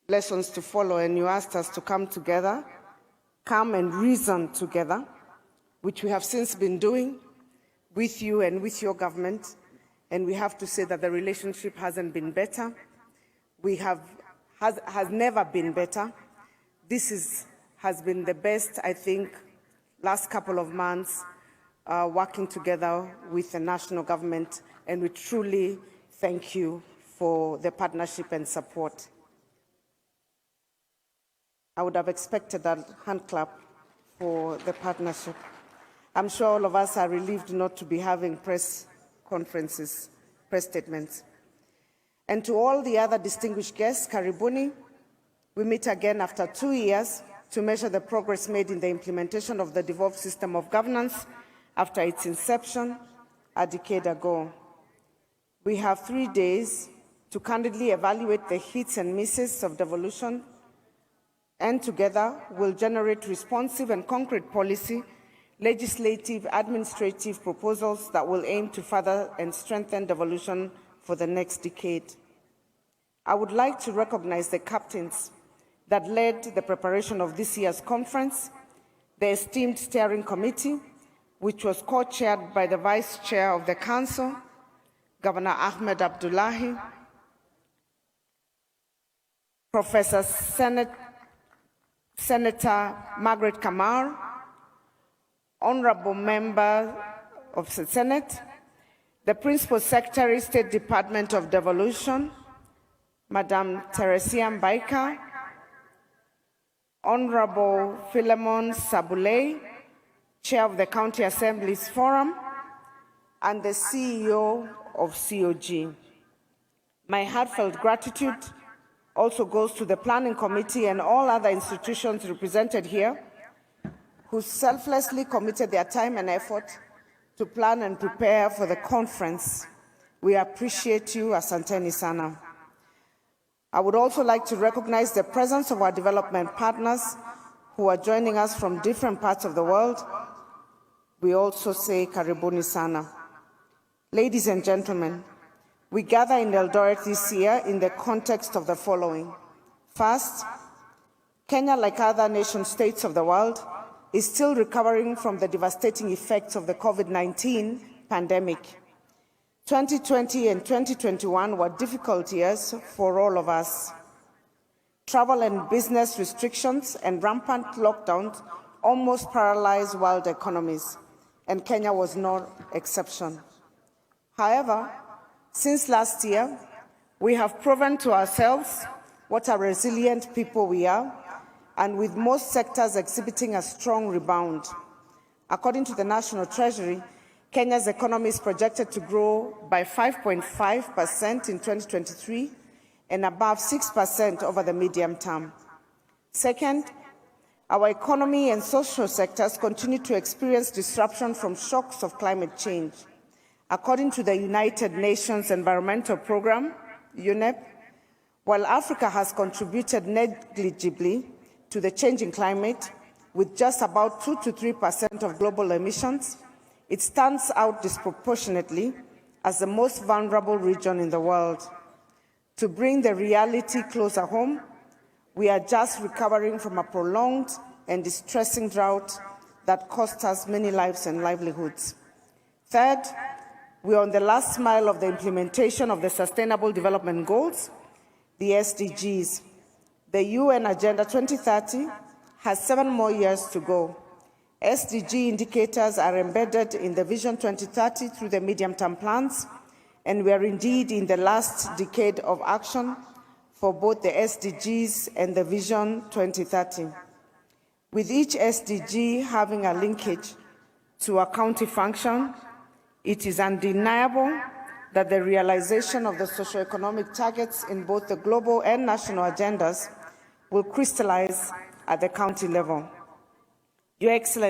lessons to follow, and you asked us to come together, come and reason together, which we have since been doing with you and with your government. And we have to say that the relationship hasn't been better. Has never been better. This has been the best, I think, last couple of months working together with the national government, and we truly thank you for the partnership and support. I would have expected a hand clap for the partnership. I'm sure all of us are relieved not to be having press conferences, press statements. And to all the other distinguished guests, karibuni. We meet again after 2 years to measure the progress made in the implementation of the devolved system of governance after its inception a decade ago. We have 3 days to candidly evaluate the hits and misses of devolution, and together we'll generate responsive and concrete policy, legislative, administrative proposals that will aim to further and strengthen devolution for the next decade. I would like to recognize the captains that led the preparation of this year's conference, the esteemed steering committee, which was co-chaired by the Vice Chair of the Council, Governor Ahmed Abdullahi, Professor Senator Margaret Kamar, Honorable Member of the Senate, the Principal Secretary, State Department of Devolution, Madam Teresia Mbaika, Honorable Philemon Sabulei, Chair of the County Assembly's Forum, and the CEO of COG. My heartfelt gratitude also goes to the Planning Committee and all other institutions represented here who selflessly committed their time and effort to plan and prepare for the conference. We appreciate you, asanteni sana. I would also like to recognize the presence of our development partners who are joining us from different parts of the world. We also say karibuni sana. Ladies and gentlemen, we gather in Eldoret this year in the context of the following. First, Kenya, like other nation-states of the world, is still recovering from the devastating effects of the COVID-19 pandemic. 2020 and 2021 were difficult years for all of us. Travel and business restrictions and rampant lockdowns almost paralyzed world economies, and Kenya was no exception. However, since last year, we have proven to ourselves what a resilient people we are, and with most sectors exhibiting a strong rebound. According to the National Treasury, Kenya's economy is projected to grow by 5.5% in 2023 and above 6% over the medium term. Second, our economy and social sectors continue to experience disruption from shocks of climate change. According to the United Nations Environmental Programme, UNEP, while Africa has contributed negligibly to the changing climate, with just about 2 to 3% of global emissions, it stands out disproportionately as the most vulnerable region in the world. To bring the reality closer home, we are just recovering from a prolonged and distressing drought that cost us many lives and livelihoods. Third, we are on the last mile of the implementation of the Sustainable Development Goals, the SDGs. The UN Agenda 2030 has 7 more years to go. SDG indicators are embedded in the Vision 2030 through the medium-term plans, and we are indeed in the last decade of action for both the SDGs and the Vision 2030. With each SDG having a linkage to a county function, it is undeniable that the realization of the socio-economic targets in both the global and national agendas will crystallize at the county level. Your Excellency,